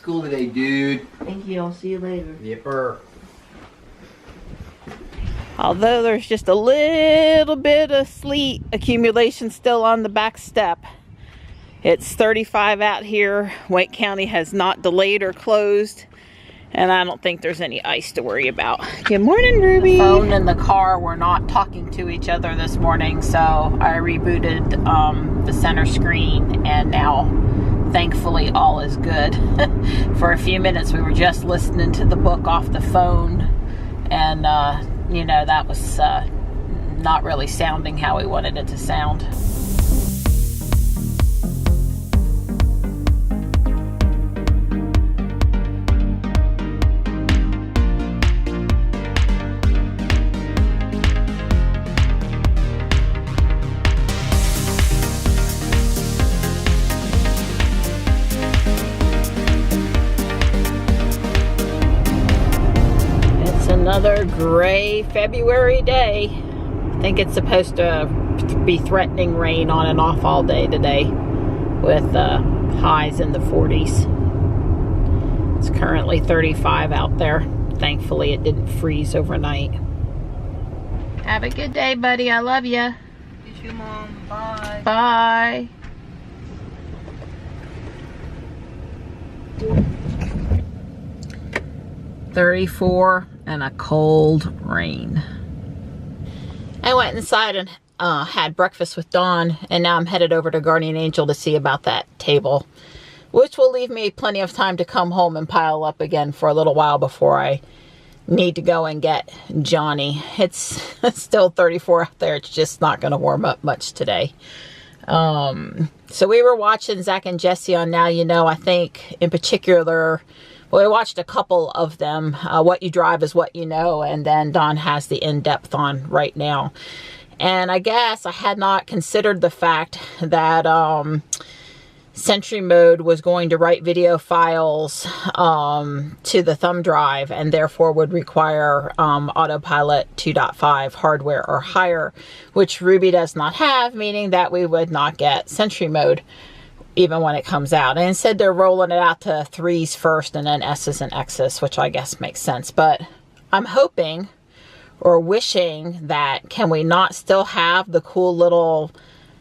school today, dude. Thank you. I'll see you later. Yipper. Although there's just a little bit of sleet accumulation still on the back step. It's 35 out here. White County has not delayed or closed. And I don't think there's any ice to worry about. Good morning, Ruby. The phone and the car were not talking to each other this morning, so I rebooted the center screen, and now, thankfully, all is good. For a few minutes, we were just listening to the book off the phone, and, you know, that was not really sounding how we wanted it to sound. Another gray February day. I think it's supposed to be threatening rain on and off all day today with highs in the 40s. It's currently 35 out there. Thankfully it didn't freeze overnight. Have a good day, buddy. I love you. You too, Mom. Bye. Bye. $34 and a cold rain. I went inside and had breakfast with Dawn, and now I'm headed over to Guardian Angel to see about that table, which will leave me plenty of time to come home and pile up again for a little while before I need to go and get Johnny. It's still 34 out there. It's just not going to warm up much today. So we were watching Zach and Jesse on Now You Know. I think in particular, well, we watched a couple of them. What You Drive Is What You Know, and then Dawn has the in-depth on Right Now. And I guess I had not considered the fact that Sentry Mode was going to write video files to the thumb drive, and therefore would require Autopilot 2.5 hardware or higher, which Ruby does not have, meaning that we would not get Sentry Mode even when it comes out. And instead they're rolling it out to 3s first and then S's and X's, which I guess makes sense. But I'm hoping or wishing that, can we not still have the cool little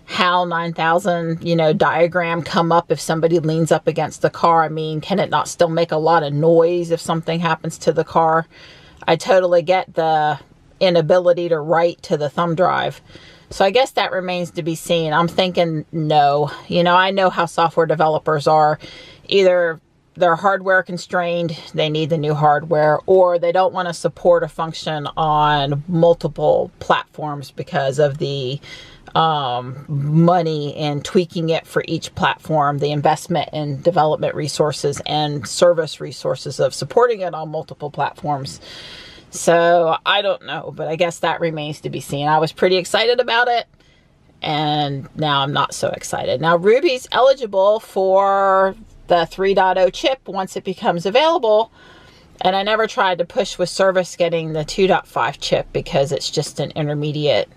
HAL 9000, you know, diagram come up if somebody leans up against the car? I mean, can it not still make a lot of noise if something happens to the car? I totally get the inability to write to the thumb drive. So I guess that remains to be seen. I'm thinking no. You know, I know how software developers are. Either they're hardware constrained, they need the new hardware, or they don't want to support a function on multiple platforms because of the money in tweaking it for each platform, the investment in development resources and service resources of supporting it on multiple platforms. So I don't know, but I guess that remains to be seen. I was pretty excited about it, and now I'm not so excited. Now Ruby's eligible for the 3.0 chip once it becomes available, and I never tried to push with service getting the 2.5 chip because it's just an intermediate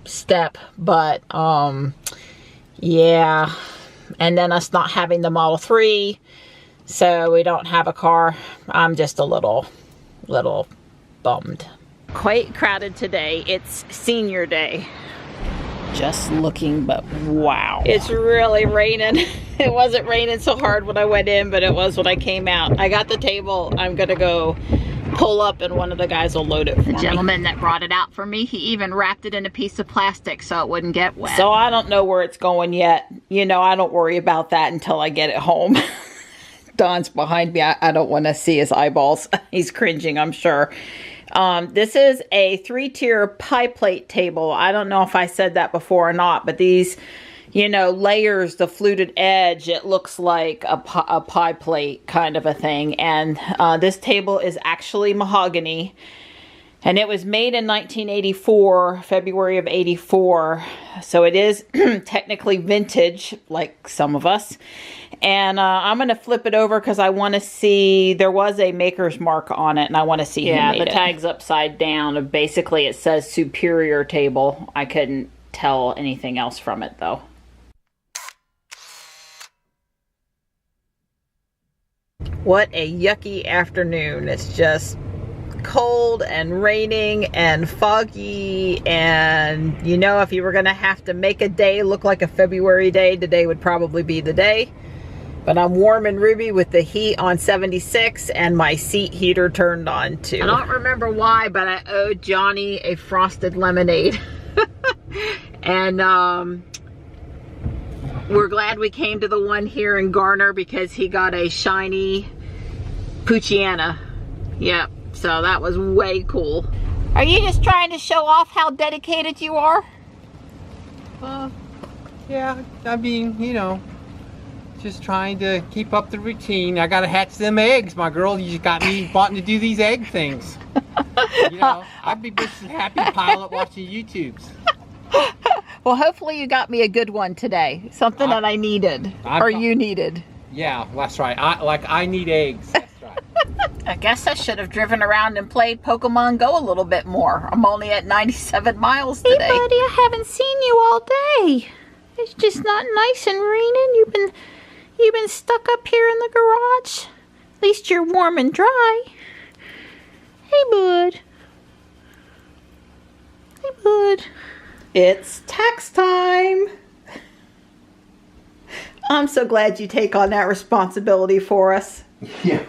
step. But yeah, and then us not having the Model 3, so we don't have a car. I'm just a little bummed. Quite crowded today. It's senior day. Just looking, but wow. It's really raining. It wasn't raining so hard when I went in, but it was when I came out. I got the table. I'm gonna go pull up and one of the guys will load it for me. The gentleman that brought it out for me, he even wrapped it in a piece of plastic so it wouldn't get wet. So I don't know where it's going yet. You know, I don't worry about that until I get it home. Don's behind me. I don't want to see his eyeballs. He's cringing, I'm sure. This is a 3-tier pie plate table. I don't know if I said that before or not, but these, you know, layers, the fluted edge, it looks like a pie plate kind of a thing. And this table is actually mahogany. And it was made in 1984, February of 84. So it is technically vintage, like some of us. And I'm going to flip it over because I want to see, there was a maker's mark on it and I want to see who made it. The tag's upside down. Basically it says Superior Table. I couldn't tell anything else from it though. What a yucky afternoon. It's just cold and raining and foggy, and you know, if you were gonna have to make a day look like a February day, today would probably be the day. But I'm warm and roomy with the heat on 76 and my seat heater turned on too. I don't remember why, but I owed Johnny a frosted lemonade. And we're glad we came to the one here in Garner because he got a shiny Pucciana. Yep, so that was way cool. Are you just trying to show off how dedicated you are? Yeah, I mean, you know, just trying to keep up the routine. I gotta hatch them eggs. My girl, you just got me wanting to do these egg things. You know, I'd be just happy to pile up watching YouTubes. Well, hopefully you got me a good one today. Something that I needed, or you needed. Yeah, that's right. I need eggs. That's right. I guess I should have driven around and played Pokemon Go a little bit more. I'm only at 97 miles today. Hey, buddy, I haven't seen you all day. It's just not nice and raining. You've been stuck up here in the garage. At least you're warm and dry. Hey, bud. Hey, bud. It's tax time. I'm so glad you take on that responsibility for us. Yeah.